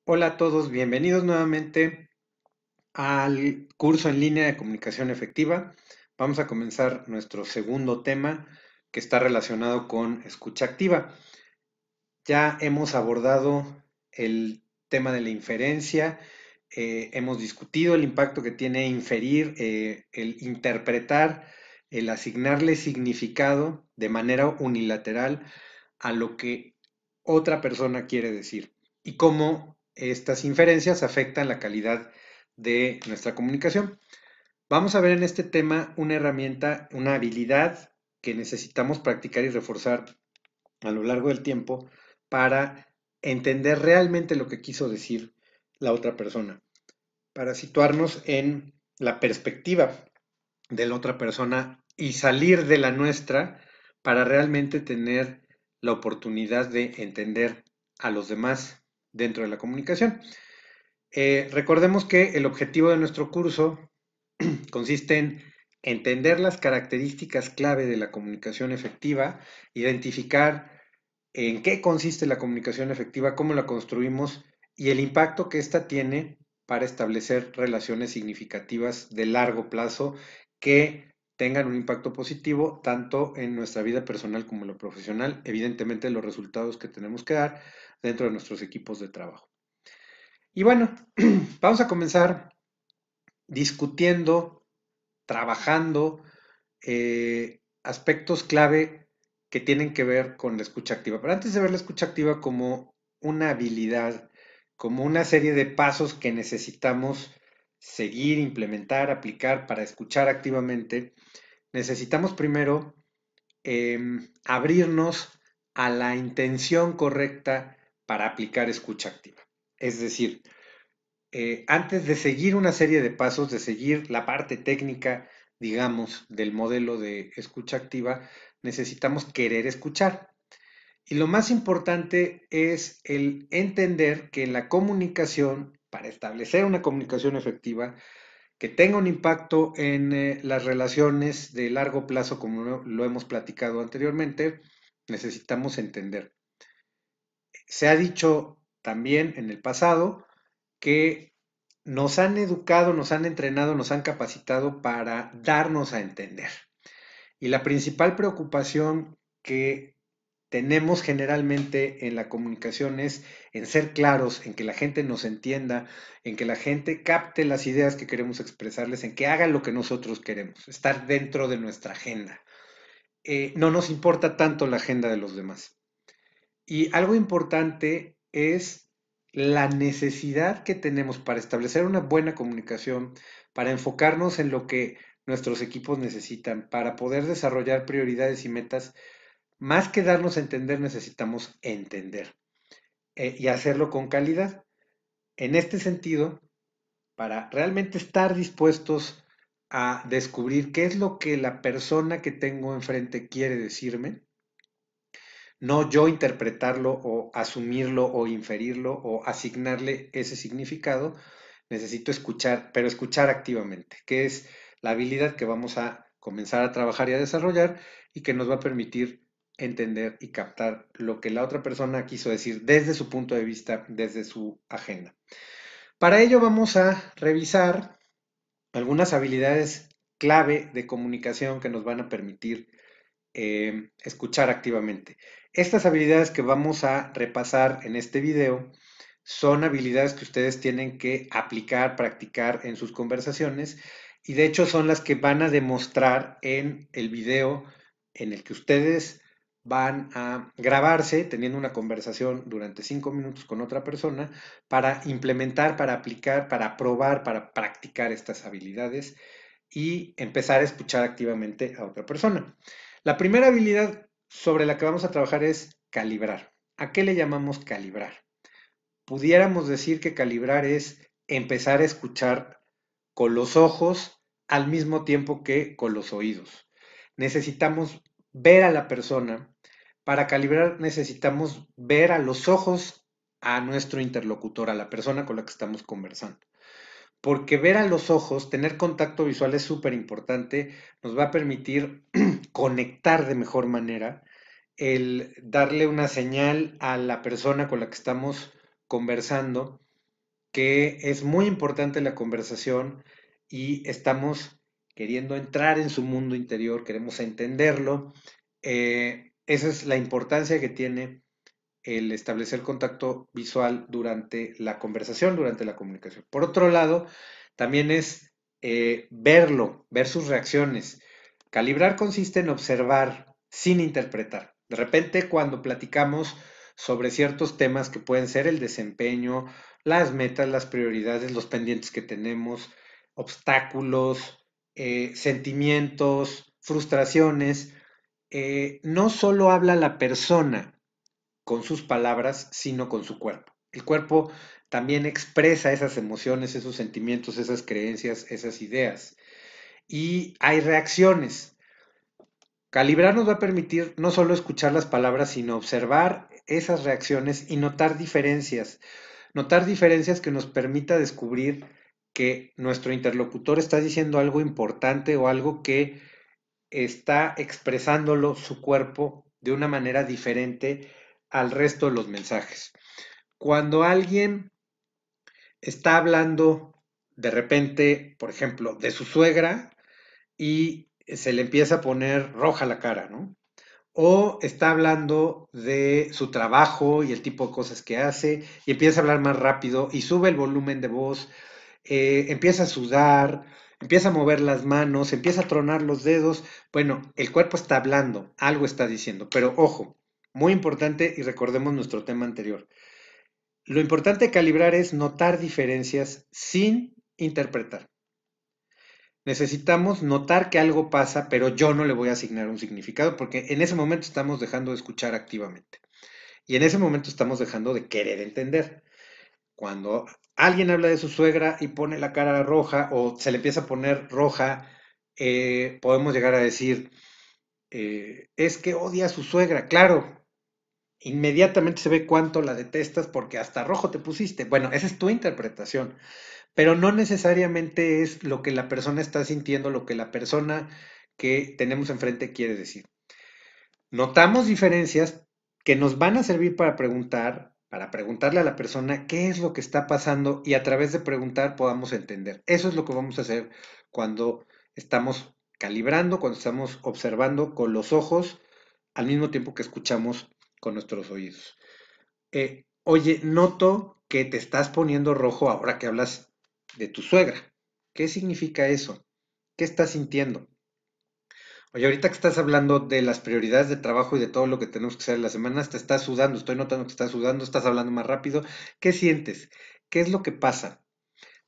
Hola a todos, bienvenidos nuevamente al curso en línea de comunicación efectiva. Vamos a comenzar nuestro segundo tema que está relacionado con escucha activa. Ya hemos abordado el tema de la inferencia, hemos discutido el impacto que tiene inferir, el interpretar, el asignarle significado de manera unilateral a lo que otra persona quiere decir y cómo estas inferencias afectan la calidad de nuestra comunicación. Vamos a ver en este tema una herramienta, una habilidad que necesitamos practicar y reforzar a lo largo del tiempo para entender realmente lo que quiso decir la otra persona, para situarnos en la perspectiva de la otra persona y salir de la nuestra para realmente tener la oportunidad de entender a los demás dentro de la comunicación. Recordemos que el objetivo de nuestro curso consiste en entender las características clave de la comunicación efectiva, identificar en qué consiste la comunicación efectiva, cómo la construimos y el impacto que ésta tiene para establecer relaciones significativas de largo plazo que tengan un impacto positivo tanto en nuestra vida personal como en lo profesional, evidentemente los resultados que tenemos que dar dentro de nuestros equipos de trabajo. Y bueno, vamos a comenzar discutiendo, trabajando aspectos clave que tienen que ver con la escucha activa. Pero antes de ver la escucha activa como una habilidad, como una serie de pasos que necesitamos seguir, implementar, aplicar para escuchar activamente, necesitamos primero abrirnos a la intención correcta para aplicar escucha activa. Es decir, antes de seguir una serie de pasos, de seguir la parte técnica, digamos, del modelo de escucha activa, necesitamos querer escuchar. Y lo más importante es el entender que en la comunicación, para establecer una comunicación efectiva, que tenga un impacto en las relaciones de largo plazo, como lo hemos platicado anteriormente, necesitamos entender. Se ha dicho también en el pasado que nos han educado, nos han entrenado, nos han capacitado para darnos a entender. Y la principal preocupación que tenemos generalmente en la comunicación es en ser claros, en que la gente nos entienda, en que la gente capte las ideas que queremos expresarles, en que haga lo que nosotros queremos, estar dentro de nuestra agenda. No nos importa tanto la agenda de los demás. Y algo importante es la necesidad que tenemos para establecer una buena comunicación, para enfocarnos en lo que nuestros equipos necesitan, para poder desarrollar prioridades y metas. Más que darnos a entender, necesitamos entender y hacerlo con calidad. En este sentido, para realmente estar dispuestos a descubrir qué es lo que la persona que tengo enfrente quiere decirme, no yo interpretarlo o asumirlo o inferirlo o asignarle ese significado, necesito escuchar, pero escuchar activamente, que es la habilidad que vamos a comenzar a trabajar y a desarrollar y que nos va a permitir entender y captar lo que la otra persona quiso decir desde su punto de vista, desde su agenda. Para ello vamos a revisar algunas habilidades clave de comunicación que nos van a permitir escuchar activamente. Estas habilidades que vamos a repasar en este video son habilidades que ustedes tienen que aplicar, practicar en sus conversaciones y de hecho son las que van a demostrar en el video en el que ustedes van a grabarse teniendo una conversación durante 5 minutos con otra persona para implementar, para aplicar, para probar, para practicar estas habilidades y empezar a escuchar activamente a otra persona. La primera habilidad sobre la que vamos a trabajar es calibrar. ¿A qué le llamamos calibrar? Pudiéramos decir que calibrar es empezar a escuchar con los ojos al mismo tiempo que con los oídos. Necesitamos ver a la persona. Para calibrar necesitamos ver a los ojos a nuestro interlocutor, a la persona con la que estamos conversando. Porque ver a los ojos, tener contacto visual es súper importante, nos va a permitir conectar de mejor manera, el darle una señal a la persona con la que estamos conversando, que es muy importante la conversación y estamos queriendo entrar en su mundo interior, queremos entenderlo. Esa es la importancia que tiene el establecer contacto visual durante la conversación, durante la comunicación. Por otro lado, también es verlo, ver sus reacciones. Calibrar consiste en observar sin interpretar. De repente, cuando platicamos sobre ciertos temas que pueden ser el desempeño, las metas, las prioridades, los pendientes que tenemos, obstáculos, sentimientos, frustraciones, no solo habla la persona, con sus palabras, sino con su cuerpo. El cuerpo también expresa esas emociones, esos sentimientos, esas creencias, esas ideas. Y hay reacciones. Calibrar nos va a permitir no solo escuchar las palabras, sino observar esas reacciones y notar diferencias. Notar diferencias que nos permita descubrir que nuestro interlocutor está diciendo algo importante o algo que está expresándolo su cuerpo de una manera diferente al resto de los mensajes. Cuando alguien está hablando de repente, por ejemplo, de su suegra y se le empieza a poner roja la cara, ¿no? O está hablando de su trabajo y el tipo de cosas que hace y empieza a hablar más rápido y sube el volumen de voz, empieza a sudar, empieza a mover las manos, empieza a tronar los dedos. Bueno, el cuerpo está hablando, algo está diciendo, pero ojo, muy importante y recordemos nuestro tema anterior. Lo importante de calibrar es notar diferencias sin interpretar. Necesitamos notar que algo pasa, pero yo no le voy a asignar un significado porque en ese momento estamos dejando de escuchar activamente y en ese momento estamos dejando de querer entender. Cuando alguien habla de su suegra y pone la cara roja o se le empieza a poner roja, podemos llegar a decir, es que odia a su suegra. Claro, inmediatamente se ve cuánto la detestas porque hasta rojo te pusiste. Bueno, esa es tu interpretación, pero no necesariamente es lo que la persona está sintiendo, lo que la persona que tenemos enfrente quiere decir. Notamos diferencias que nos van a servir para preguntarle a la persona qué es lo que está pasando y a través de preguntar podamos entender. Eso es lo que vamos a hacer cuando estamos calibrando, cuando estamos observando con los ojos al mismo tiempo que escuchamos con nuestros oídos. Oye, noto que te estás poniendo rojo ahora que hablas de tu suegra. ¿Qué significa eso? ¿Qué estás sintiendo? Oye, ahorita que estás hablando de las prioridades de trabajo y de todo lo que tenemos que hacer en las semanas, te estás sudando, estoy notando que estás sudando, estás hablando más rápido. ¿Qué sientes? ¿Qué es lo que pasa?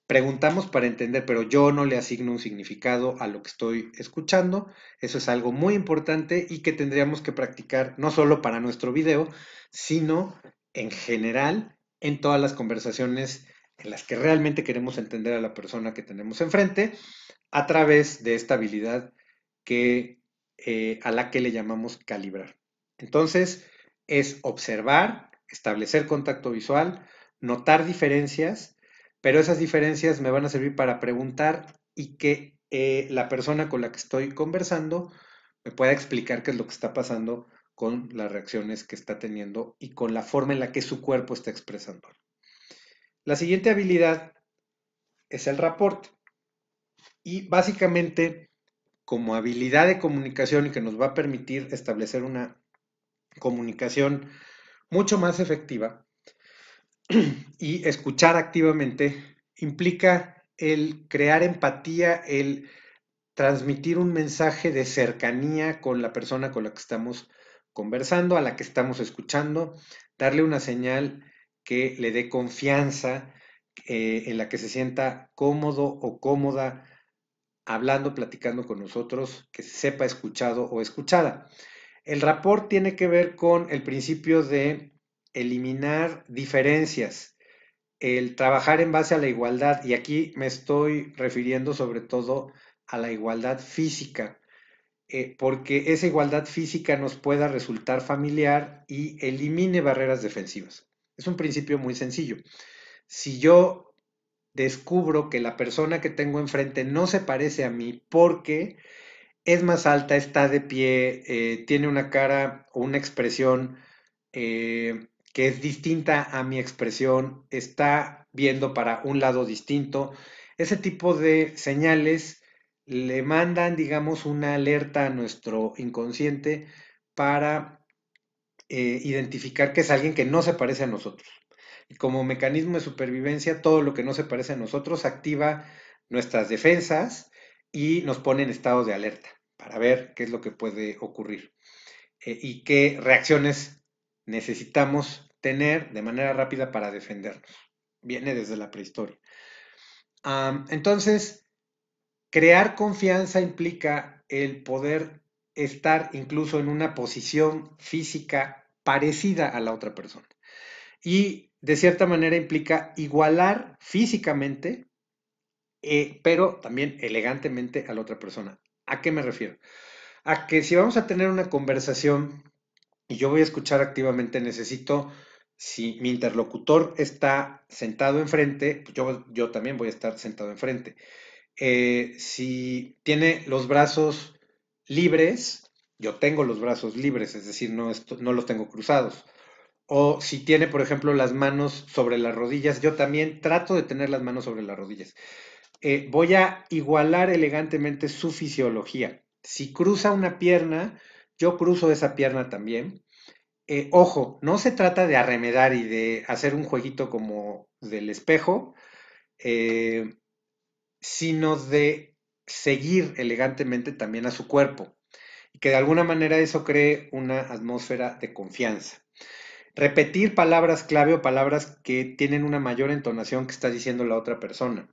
Preguntamos para entender, pero yo no le asigno un significado a lo que estoy escuchando. Eso es algo muy importante y que tendríamos que practicar no solo para nuestro video, sino en general en todas las conversaciones en las que realmente queremos entender a la persona que tenemos enfrente a través de esta habilidad que, a la que le llamamos calibrar. Entonces, es observar, establecer contacto visual, notar diferencias, pero esas diferencias me van a servir para preguntar y que la persona con la que estoy conversando me pueda explicar qué es lo que está pasando con las reacciones que está teniendo y con la forma en la que su cuerpo está expresando. La siguiente habilidad es el rapport y básicamente como habilidad de comunicación y que nos va a permitir establecer una comunicación mucho más efectiva y escuchar activamente implica el crear empatía, el transmitir un mensaje de cercanía con la persona con la que estamos conversando, a la que estamos escuchando, darle una señal que le dé confianza, en la que se sienta cómodo o cómoda hablando, platicando con nosotros, que se sepa escuchado o escuchada. El rapport tiene que ver con el principio de eliminar diferencias, el trabajar en base a la igualdad, y aquí me estoy refiriendo sobre todo a la igualdad física, porque esa igualdad física nos pueda resultar familiar y elimine barreras defensivas. Es un principio muy sencillo. Si yo descubro que la persona que tengo enfrente no se parece a mí porque es más alta, está de pie, tiene una cara o una expresión que es distinta a mi expresión, está viendo para un lado distinto. Ese tipo de señales le mandan, digamos, una alerta a nuestro inconsciente para identificar que es alguien que no se parece a nosotros. Y como mecanismo de supervivencia, todo lo que no se parece a nosotros activa nuestras defensas y nos pone en estado de alerta para ver qué es lo que puede ocurrir y qué reacciones necesitamos tener de manera rápida para defendernos. Viene desde la prehistoria. Entonces, crear confianza implica el poder estar incluso en una posición física parecida a la otra persona. Y de cierta manera implica igualar físicamente, pero también elegantemente a la otra persona. ¿A qué me refiero? A que si vamos a tener una conversación y yo voy a escuchar activamente, necesito, si mi interlocutor está sentado enfrente, pues yo también voy a estar sentado enfrente. Si tiene los brazos libres, yo tengo los brazos libres, es decir, no los tengo cruzados. O si tiene, por ejemplo, las manos sobre las rodillas, yo también trato de tener las manos sobre las rodillas. Voy a igualar elegantemente su fisiología. Si cruza una pierna, yo cruzo esa pierna también. Ojo, no se trata de arremedar y de hacer un jueguito como del espejo, eh, sino de seguir elegantemente también a su cuerpo y que de alguna manera eso cree una atmósfera de confianza. Repetir palabras clave o palabras que tienen una mayor entonación que está diciendo la otra persona.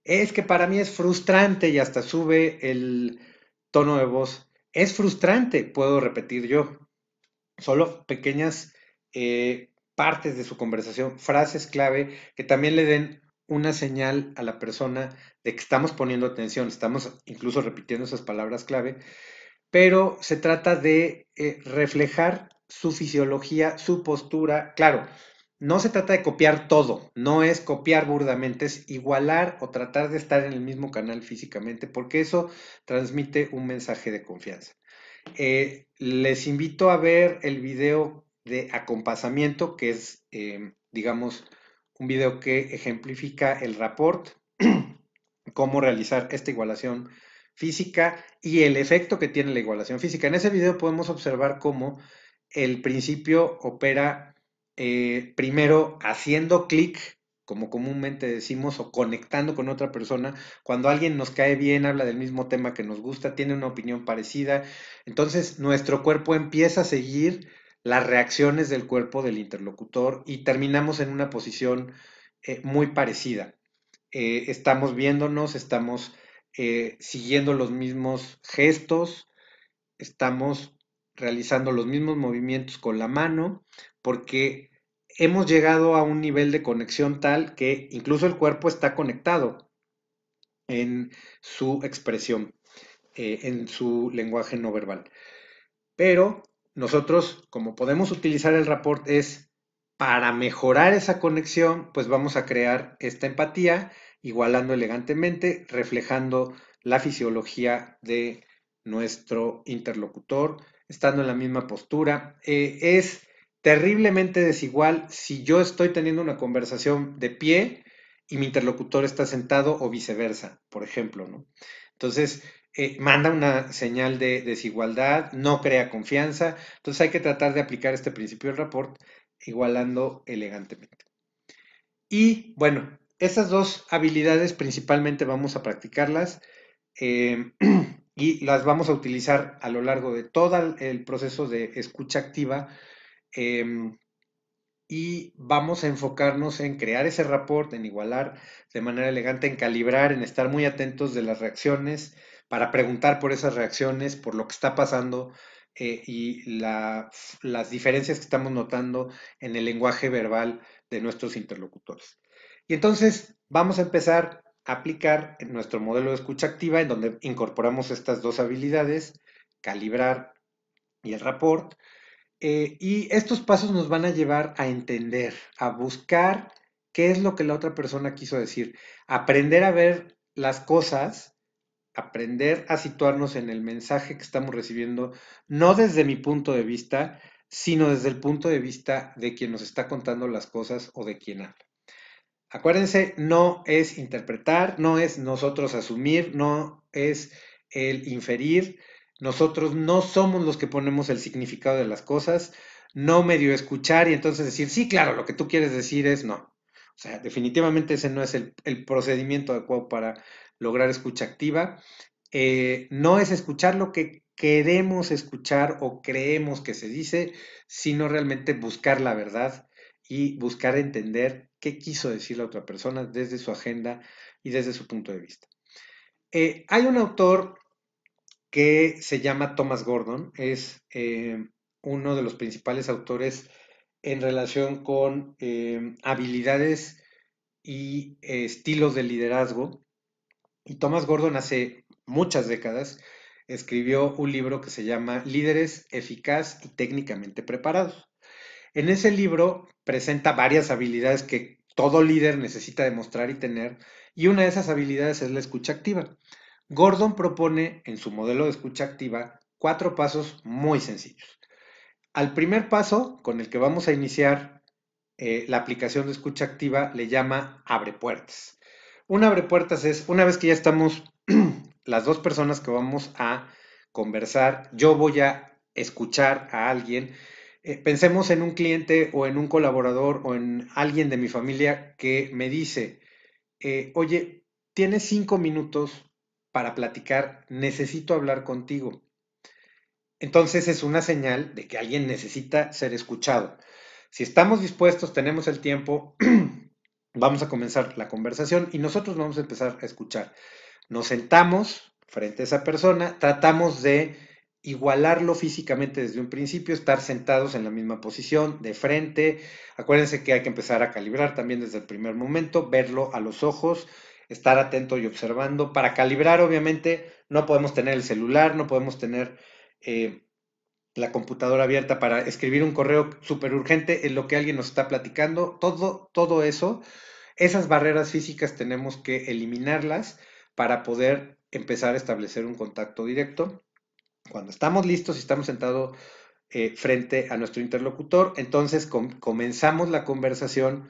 Es que para mí es frustrante y hasta sube el tono de voz. Es frustrante, puedo repetir yo. Solo pequeñas partes de su conversación, frases clave que también le den una señal a la persona de que estamos poniendo atención, estamos incluso repitiendo esas palabras clave, pero se trata de reflejar su fisiología, su postura. Claro, no se trata de copiar todo, no es copiar burdamente, es igualar o tratar de estar en el mismo canal físicamente, porque eso transmite un mensaje de confianza. Les invito a ver el video de acompasamiento, que es, digamos, un video que ejemplifica el rapport, cómo realizar esta igualación física y el efecto que tiene la igualación física. En ese video podemos observar cómo el principio opera primero haciendo clic, como comúnmente decimos, o conectando con otra persona. Cuando alguien nos cae bien, habla del mismo tema que nos gusta, tiene una opinión parecida, entonces nuestro cuerpo empieza a seguir las reacciones del cuerpo del interlocutor y terminamos en una posición muy parecida. Estamos viéndonos, estamos siguiendo los mismos gestos, estamos realizando los mismos movimientos con la mano, porque hemos llegado a un nivel de conexión tal que incluso el cuerpo está conectado en su expresión, en su lenguaje no verbal. Pero nosotros, como podemos utilizar el rapport, es para mejorar esa conexión, pues vamos a crear esta empatía, igualando elegantemente, reflejando la fisiología de nuestro interlocutor, estando en la misma postura. Es terriblemente desigual si yo estoy teniendo una conversación de pie y mi interlocutor está sentado o viceversa, por ejemplo, ¿no? Entonces, manda una señal de desigualdad, no crea confianza, entonces hay que tratar de aplicar este principio del rapport igualando elegantemente. Y bueno, estas dos habilidades principalmente vamos a practicarlas eh, y las vamos a utilizar a lo largo de todo el proceso de escucha activa eh, y vamos a enfocarnos en crear ese rapport, en igualar de manera elegante, en calibrar, en estar muy atentos de las reacciones, para preguntar por esas reacciones, por lo que está pasando las diferencias que estamos notando en el lenguaje verbal de nuestros interlocutores. Y entonces vamos a empezar a aplicar nuestro modelo de escucha activa, en donde incorporamos estas dos habilidades, calibrar y el rapport, y estos pasos nos van a llevar a entender, a buscar qué es lo que la otra persona quiso decir, aprender a ver las cosas, aprender a situarnos en el mensaje que estamos recibiendo, no desde mi punto de vista, sino desde el punto de vista de quien nos está contando las cosas o de quien habla. Acuérdense, no es interpretar, no es nosotros asumir, no es el inferir. Nosotros no somos los que ponemos el significado de las cosas, no medio escuchar y entonces decir, sí, claro, lo que tú quieres decir es no. O sea, definitivamente ese no es el procedimiento adecuado para lograr escucha activa. No es escuchar lo que queremos escuchar o creemos que se dice, sino realmente buscar la verdad y buscar entender qué quiso decir la otra persona desde su agenda y desde su punto de vista. Hay un autor que se llama Thomas Gordon, es uno de los principales autores en relación con habilidades y estilos de liderazgo. Y Thomas Gordon hace muchas décadas escribió un libro que se llama Líderes eficaz y técnicamente preparados. En ese libro presenta varias habilidades que todo líder necesita demostrar y tener, y una de esas habilidades es la escucha activa. Gordon propone en su modelo de escucha activa 4 pasos muy sencillos. Al primer paso, con el que vamos a iniciar la aplicación de escucha activa, le llama abre puertas. Un abre puertas es una vez que ya estamos las dos personas que vamos a conversar, yo voy a escuchar a alguien. Pensemos en un cliente o en un colaborador o en alguien de mi familia que me dice, oye, tienes 5 minutos para platicar, necesito hablar contigo. Entonces es una señal de que alguien necesita ser escuchado. Si estamos dispuestos, tenemos el tiempo, vamos a comenzar la conversación y nosotros vamos a empezar a escuchar. Nos sentamos frente a esa persona, tratamos de igualarlo físicamente desde un principio, estar sentados en la misma posición, de frente. Acuérdense que hay que empezar a calibrar también desde el primer momento, verlo a los ojos, estar atento y observando. Para calibrar, obviamente, no podemos tener el celular, no podemos tener eh, la computadora abierta para escribir un correo súper urgente en lo que alguien nos está platicando. Todo eso, esas barreras físicas tenemos que eliminarlas para poder empezar a establecer un contacto directo. Cuando estamos listos y estamos sentados frente a nuestro interlocutor, entonces comenzamos la conversación,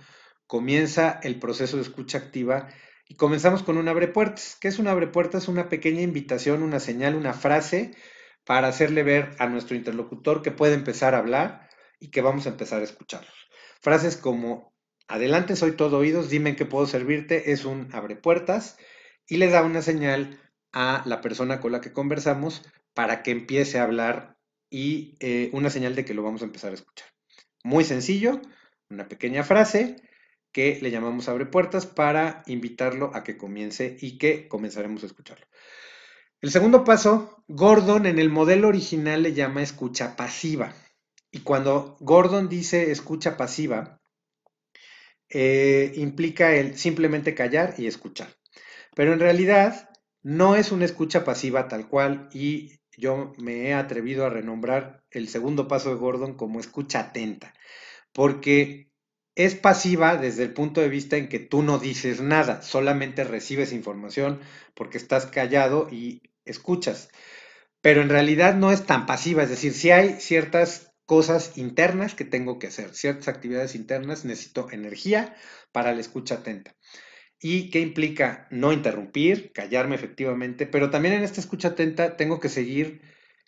comienza el proceso de escucha activa y comenzamos con un abre puertas. ¿Qué es un abre puertas? Una pequeña invitación, una señal, una frase para hacerle ver a nuestro interlocutor que puede empezar a hablar y que vamos a empezar a escucharlos. Frases como, adelante, soy todo oídos, dime en qué puedo servirte, es un abre puertas y le da una señal a la persona con la que conversamos para que empiece a hablar y una señal de que lo vamos a empezar a escuchar. Muy sencillo, una pequeña frase que le llamamos abre puertas para invitarlo a que comience y que comenzaremos a escucharlo. El segundo paso, Gordon en el modelo original le llama escucha pasiva. Y cuando Gordon dice escucha pasiva, implica el simplemente callar y escuchar. Pero en realidad no es una escucha pasiva tal cual y yo me he atrevido a renombrar el segundo paso de Gordon como escucha atenta, porque es pasiva desde el punto de vista en que tú no dices nada, solamente recibes información porque estás callado y escuchas. Pero en realidad no es tan pasiva, es decir, si hay ciertas cosas internas que tengo que hacer, ciertas actividades internas, necesito energía para la escucha atenta. ¿Y qué implica? No interrumpir, callarme efectivamente, pero también en esta escucha atenta tengo que seguir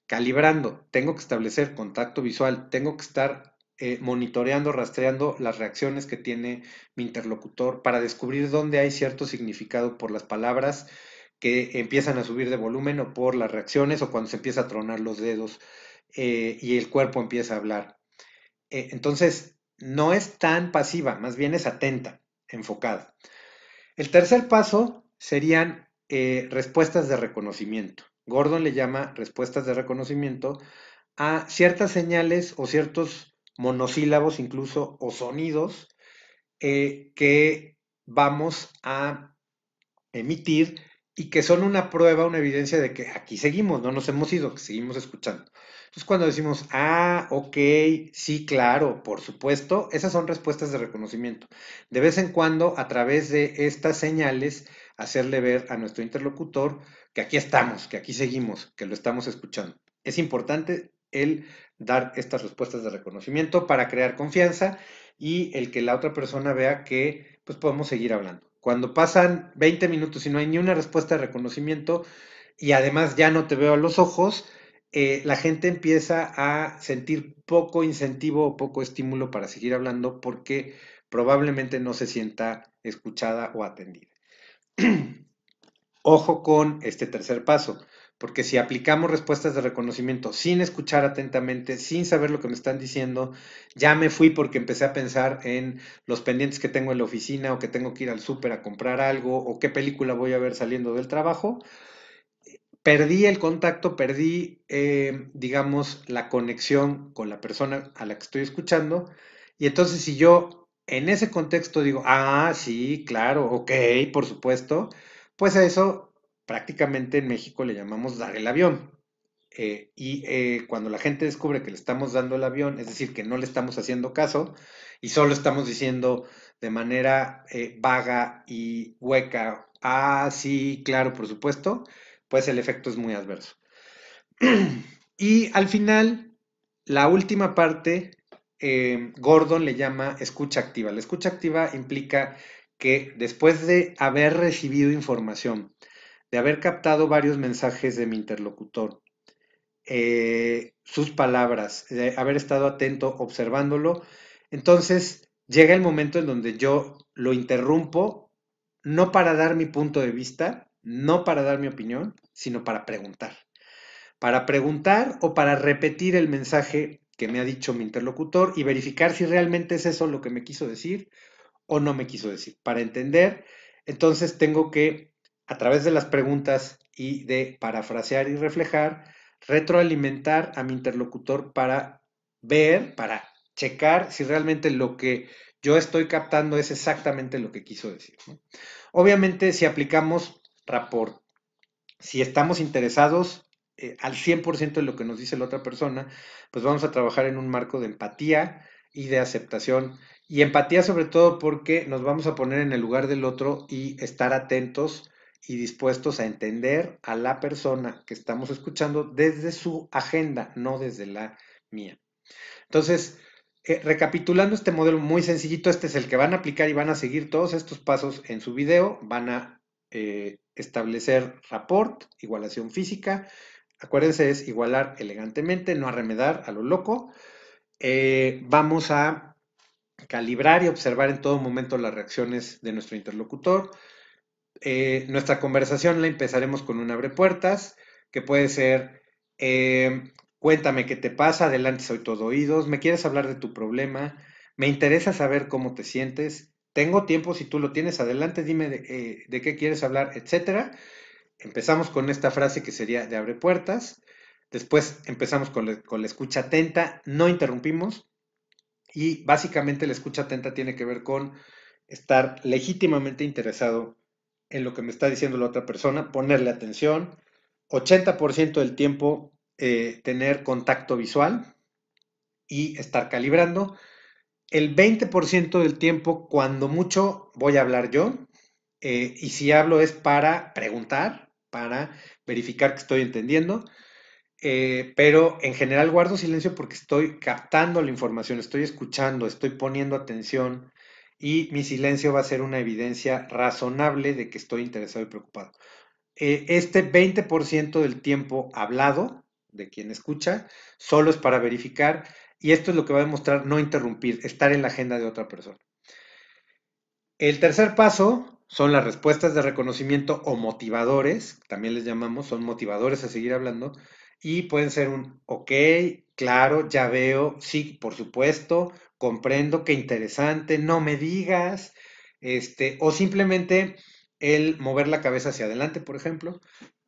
calibrando, tengo que establecer contacto visual, tengo que estar monitoreando, rastreando las reacciones que tiene mi interlocutor para descubrir dónde hay cierto significado por las palabras que empiezan a subir de volumen o por las reacciones o cuando se empieza a tronar los dedos y el cuerpo empieza a hablar. Entonces, no es tan pasiva, más bien es atenta, enfocada. El tercer paso serían respuestas de reconocimiento. Gordon le llama respuestas de reconocimiento a ciertas señales o ciertos monosílabos incluso o sonidos que vamos a emitir y que son una prueba, una evidencia de que aquí seguimos, no nos hemos ido, que seguimos escuchando. Entonces, cuando decimos, ok, sí, claro, por supuesto, esas son respuestas de reconocimiento. De vez en cuando, a través de estas señales, hacerle ver a nuestro interlocutor que aquí estamos, que aquí seguimos, que lo estamos escuchando. Es importante el dar estas respuestas de reconocimiento para crear confianza y el que la otra persona vea que pues podemos seguir hablando. Cuando pasan 20 minutos y no hay ni una respuesta de reconocimiento y además ya no te veo a los ojos, la gente empieza a sentir poco incentivo o poco estímulo para seguir hablando porque probablemente no se sienta escuchada o atendida. Ojo con este tercer paso, porque si aplicamos respuestas de reconocimiento sin escuchar atentamente, sin saber lo que me están diciendo, ya me fui porque empecé a pensar en los pendientes que tengo en la oficina o que tengo que ir al súper a comprar algo o qué película voy a ver saliendo del trabajo, perdí el contacto, perdí, digamos, la conexión con la persona a la que estoy escuchando. Y entonces si yo en ese contexto digo, ah, sí, claro, ok, por supuesto, pues a eso prácticamente en México le llamamos dar el avión. Cuando la gente descubre que le estamos dando el avión, es decir, que no le estamos haciendo caso y solo estamos diciendo de manera vaga y hueca, ah, sí, claro, por supuesto, pues el efecto es muy adverso. Y al final, la última parte, Gordon le llama escucha activa. La escucha activa implica que después de haber recibido información, de haber captado varios mensajes de mi interlocutor, sus palabras, de haber estado atento, observándolo, entonces llega el momento en donde yo lo interrumpo, no para dar mi punto de vista, no para dar mi opinión, sino para preguntar o para repetir el mensaje que me ha dicho mi interlocutor y verificar si realmente es eso lo que me quiso decir o no me quiso decir. Para entender, entonces tengo que, a través de las preguntas y de parafrasear y reflejar, retroalimentar a mi interlocutor para ver, para checar si realmente lo que yo estoy captando es exactamente lo que quiso decir, ¿no? Obviamente, si aplicamos rapport, si estamos interesados al 100% de lo que nos dice la otra persona, pues vamos a trabajar en un marco de empatía y de aceptación. Y empatía sobre todo porque nos vamos a poner en el lugar del otro y estar atentos y dispuestos a entender a la persona que estamos escuchando desde su agenda, no desde la mía. Entonces, recapitulando este modelo muy sencillito, este es el que van a aplicar y van a seguir todos estos pasos en su video. Van a establecer rapport, igualación física. Acuérdense, es igualar elegantemente, no arremedar a lo loco. Vamos a calibrar y observar en todo momento las reacciones de nuestro interlocutor. Nuestra conversación la empezaremos con un abre puertas, que puede ser, cuéntame qué te pasa, adelante, soy todo oídos, me quieres hablar de tu problema, me interesa saber cómo te sientes, tengo tiempo si tú lo tienes, adelante, dime de qué quieres hablar, etcétera. Empezamos con esta frase que sería de abre puertas, después empezamos con la escucha atenta, no interrumpimos, y básicamente la escucha atenta tiene que ver con estar legítimamente interesado en lo que me está diciendo la otra persona, ponerle atención, 80% del tiempo tener contacto visual y estar calibrando. El 20% del tiempo, cuando mucho, voy a hablar yo. Y si hablo es para preguntar, para verificar que estoy entendiendo. Pero en general guardo silencio porque estoy captando la información, estoy escuchando, estoy poniendo atención y mi silencio va a ser una evidencia razonable de que estoy interesado y preocupado. Este 20% del tiempo hablado de quien escucha solo es para verificar y esto es lo que va a demostrar no interrumpir, estar en la agenda de otra persona. El tercer paso son las respuestas de reconocimiento o motivadores, también les llamamos, son motivadores a seguir hablando, y pueden ser un ok, claro, ya veo, sí, por supuesto, comprendo, qué interesante, no me digas, o simplemente el mover la cabeza hacia adelante, por ejemplo,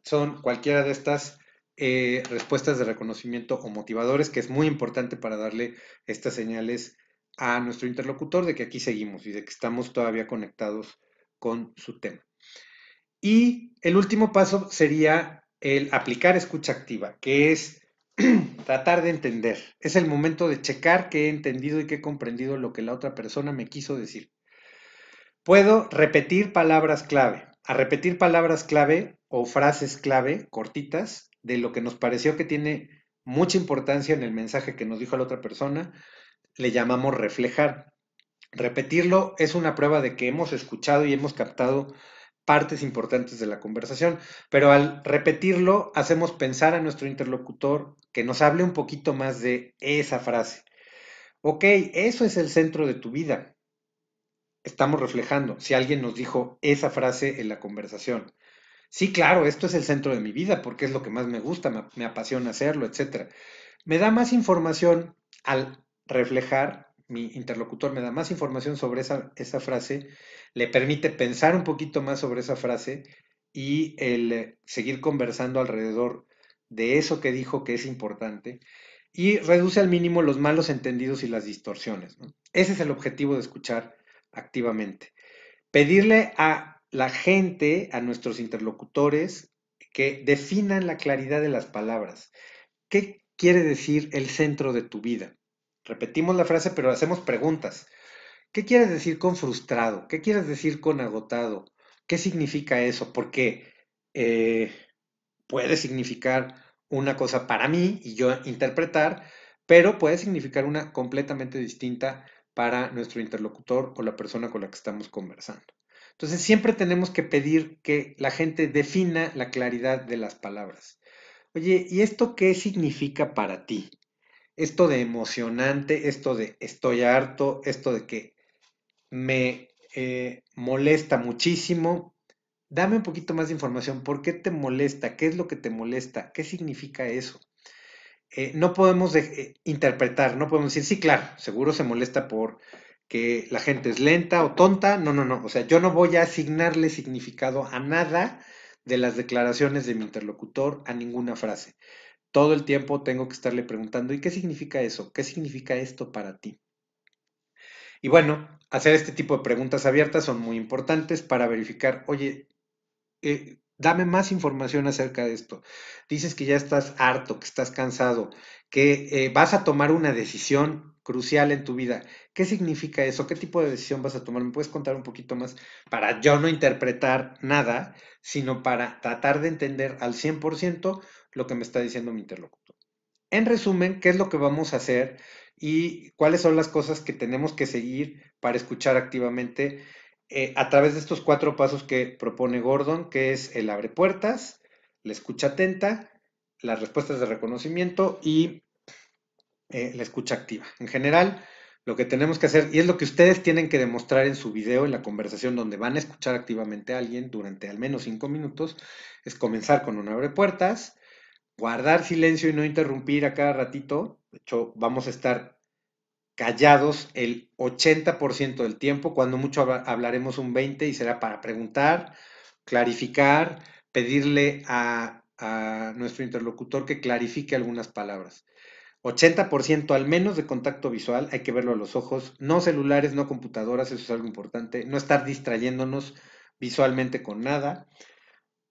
son cualquiera de estas respuestas de reconocimiento o motivadores, que es muy importante para darle estas señales a nuestro interlocutor de que aquí seguimos y de que estamos todavía conectados con su tema. Y el último paso sería el aplicar escucha activa, que es tratar de entender. Es el momento de checar que he entendido y que he comprendido lo que la otra persona me quiso decir. Puedo repetir palabras clave. A repetir palabras clave o frases clave cortitas de lo que nos pareció que tiene mucha importancia en el mensaje que nos dijo la otra persona, le llamamos reflejar. Repetirlo es una prueba de que hemos escuchado y hemos captado partes importantes de la conversación, pero al repetirlo hacemos pensar a nuestro interlocutor que nos hable un poquito más de esa frase. Ok, eso es el centro de tu vida. Estamos reflejando. Si alguien nos dijo esa frase en la conversación. Sí, claro, esto es el centro de mi vida porque es lo que más me gusta, me apasiona hacerlo, etcétera. Me da más información al reflejar, mi interlocutor me da más información sobre esa frase, le permite pensar un poquito más sobre esa frase y el seguir conversando alrededor de eso que dijo que es importante y reduce al mínimo los malos entendidos y las distorsiones, ¿no? Ese es el objetivo de escuchar activamente. Pedirle a la gente, a nuestros interlocutores, que definan la claridad de las palabras. ¿Qué quiere decir el centro de tu vida? Repetimos la frase, pero hacemos preguntas. ¿Qué quieres decir con frustrado? ¿Qué quieres decir con agotado? ¿Qué significa eso? Porque eh, puede significar una cosa para mí y yo interpretar, pero puede significar una completamente distinta para nuestro interlocutor o la persona con la que estamos conversando. Entonces, siempre tenemos que pedir que la gente defina la claridad de las palabras. Oye, ¿y esto qué significa para ti? Esto de emocionante, esto de estoy harto, esto de que me molesta muchísimo. Dame un poquito más de información. ¿Por qué te molesta? ¿Qué es lo que te molesta? ¿Qué significa eso? No podemos interpretar, no podemos decir, sí, claro, seguro se molesta por que la gente es lenta o tonta. No, no, no. O sea, yo no voy a asignarle significado a nada de las declaraciones de mi interlocutor, a ninguna frase. Todo el tiempo tengo que estarle preguntando, ¿y qué significa eso? ¿Qué significa esto para ti? Y bueno, hacer este tipo de preguntas abiertas son muy importantes para verificar, oye, dame más información acerca de esto. Dices que ya estás harto, que estás cansado, que vas a tomar una decisión crucial en tu vida. ¿Qué significa eso? ¿Qué tipo de decisión vas a tomar? ¿Me puedes contar un poquito más para yo no interpretar nada, sino para tratar de entender al 100% lo que me está diciendo mi interlocutor? En resumen, ¿qué es lo que vamos a hacer y cuáles son las cosas que tenemos que seguir para escuchar activamente a través de estos 4 pasos que propone Gordon, que es el abre puertas, la escucha atenta, las respuestas de reconocimiento y la escucha activa? En general, lo que tenemos que hacer, y es lo que ustedes tienen que demostrar en su video, en la conversación donde van a escuchar activamente a alguien durante al menos 5 minutos, es comenzar con un abre puertas, guardar silencio y no interrumpir a cada ratito. De hecho, vamos a estar callados el 80% del tiempo, cuando mucho hablaremos un 20% y será para preguntar, clarificar, pedirle a nuestro interlocutor que clarifique algunas palabras. 80% al menos de contacto visual, hay que verlo a los ojos, no celulares, no computadoras, eso es algo importante, no estar distrayéndonos visualmente con nada.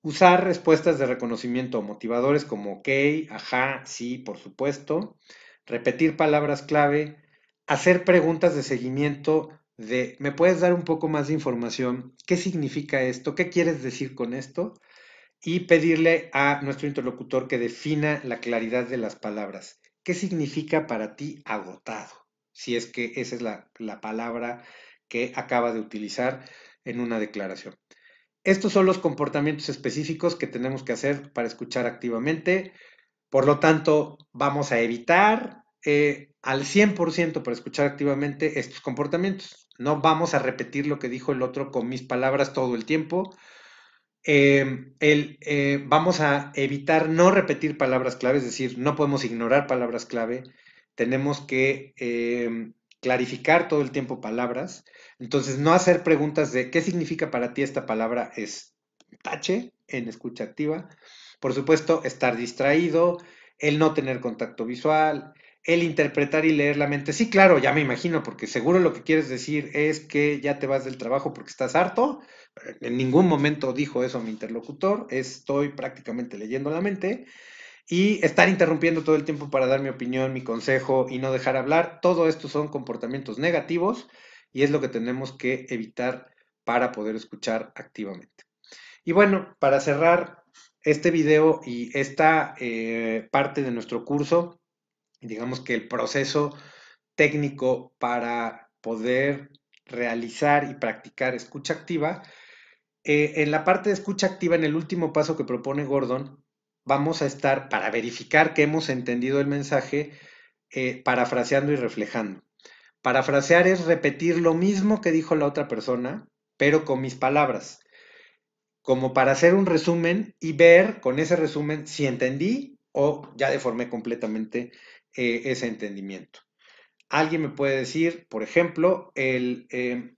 Usar respuestas de reconocimiento motivadores como ok, ajá, sí, por supuesto. Repetir palabras clave. Hacer preguntas de seguimiento de, ¿me puedes dar un poco más de información? ¿Qué significa esto? ¿Qué quieres decir con esto? Y pedirle a nuestro interlocutor que defina la claridad de las palabras. ¿Qué significa para ti agotado? Si es que esa es la palabra que acaba de utilizar en una declaración. Estos son los comportamientos específicos que tenemos que hacer para escuchar activamente. Por lo tanto, vamos a evitar al 100% para escuchar activamente estos comportamientos. No vamos a repetir lo que dijo el otro con mis palabras todo el tiempo. Vamos a evitar no repetir palabras clave, es decir, no podemos ignorar palabras clave. Tenemos que clarificar todo el tiempo palabras. Entonces, no hacer preguntas de qué significa para ti esta palabra es tache en escucha activa. Por supuesto, estar distraído, el no tener contacto visual, el interpretar y leer la mente. Sí, claro, ya me imagino, porque seguro lo que quieres decir es que ya te vas del trabajo porque estás harto. En ningún momento dijo eso mi interlocutor, estoy prácticamente leyendo la mente. Y estar interrumpiendo todo el tiempo para dar mi opinión, mi consejo y no dejar hablar, todo esto son comportamientos negativos y es lo que tenemos que evitar para poder escuchar activamente. Y bueno, para cerrar, este video y esta parte de nuestro curso, digamos que el proceso técnico para poder realizar y practicar escucha activa, en la parte de escucha activa, en el último paso que propone Gordon, vamos a estar, para verificar que hemos entendido el mensaje, parafraseando y reflejando. Parafrasear es repetir lo mismo que dijo la otra persona, pero con mis palabras, como para hacer un resumen y ver con ese resumen si entendí o ya deformé completamente ese entendimiento. Alguien me puede decir, por ejemplo, he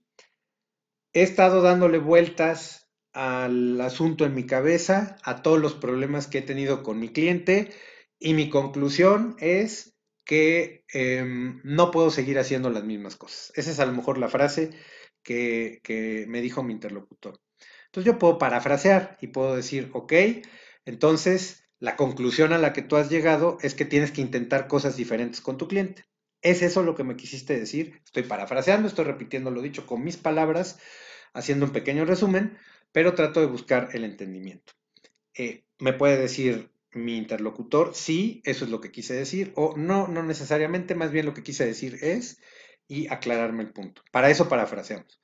estado dándole vueltas al asunto en mi cabeza, a todos los problemas que he tenido con mi cliente y mi conclusión es que no puedo seguir haciendo las mismas cosas. Esa es a lo mejor la frase que me dijo mi interlocutor. Entonces yo puedo parafrasear y puedo decir, ok, entonces la conclusión a la que tú has llegado es que tienes que intentar cosas diferentes con tu cliente. ¿Es eso lo que me quisiste decir? Estoy parafraseando, estoy repitiendo lo dicho con mis palabras, haciendo un pequeño resumen, pero trato de buscar el entendimiento. Me puede decir mi interlocutor, sí, eso es lo que quise decir, o no, no necesariamente, más bien lo que quise decir es, y aclararme el punto. Para eso parafraseamos.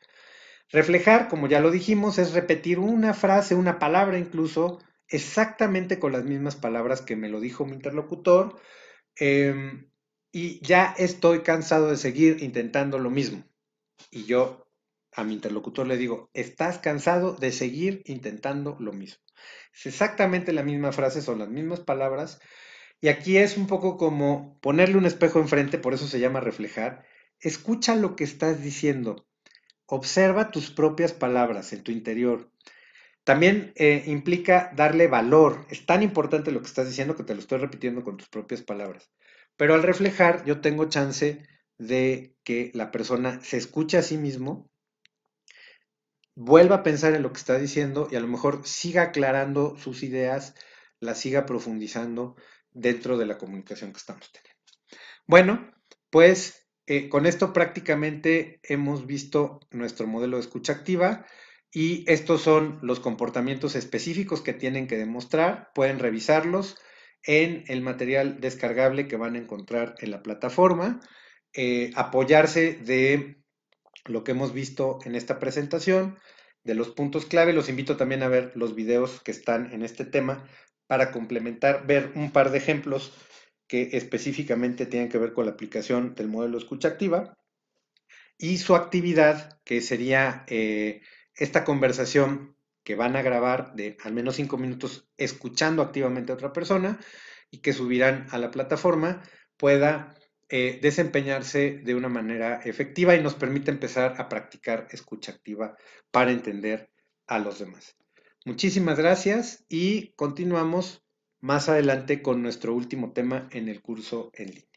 Reflejar, como ya lo dijimos, es repetir una frase, una palabra incluso, exactamente con las mismas palabras que me lo dijo mi interlocutor, eh, y ya estoy cansado de seguir intentando lo mismo. Y yo a mi interlocutor le digo, estás cansado de seguir intentando lo mismo. Es exactamente la misma frase, son las mismas palabras, y aquí es un poco como ponerle un espejo enfrente, por eso se llama reflejar. Escucha lo que estás diciendo, observa tus propias palabras en tu interior. También implica darle valor. Es tan importante lo que estás diciendo que te lo estoy repitiendo con tus propias palabras. Pero al reflejar, yo tengo chance de que la persona se escuche a sí mismo, vuelva a pensar en lo que está diciendo y a lo mejor siga aclarando sus ideas, las siga profundizando dentro de la comunicación que estamos teniendo. Bueno, pues con esto prácticamente hemos visto nuestro modelo de escucha activa y estos son los comportamientos específicos que tienen que demostrar. Pueden revisarlos en el material descargable que van a encontrar en la plataforma, apoyarse de lo que hemos visto en esta presentación, de los puntos clave. Los invito también a ver los videos que están en este tema para complementar, ver un par de ejemplos que específicamente tienen que ver con la aplicación del modelo escucha activa y su actividad, que sería esta conversación que van a grabar de al menos 5 minutos escuchando activamente a otra persona y que subirán a la plataforma, pueda desempeñarse de una manera efectiva y nos permite empezar a practicar escucha activa para entender a los demás. Muchísimas gracias y continuamos más adelante con nuestro último tema en el curso en línea.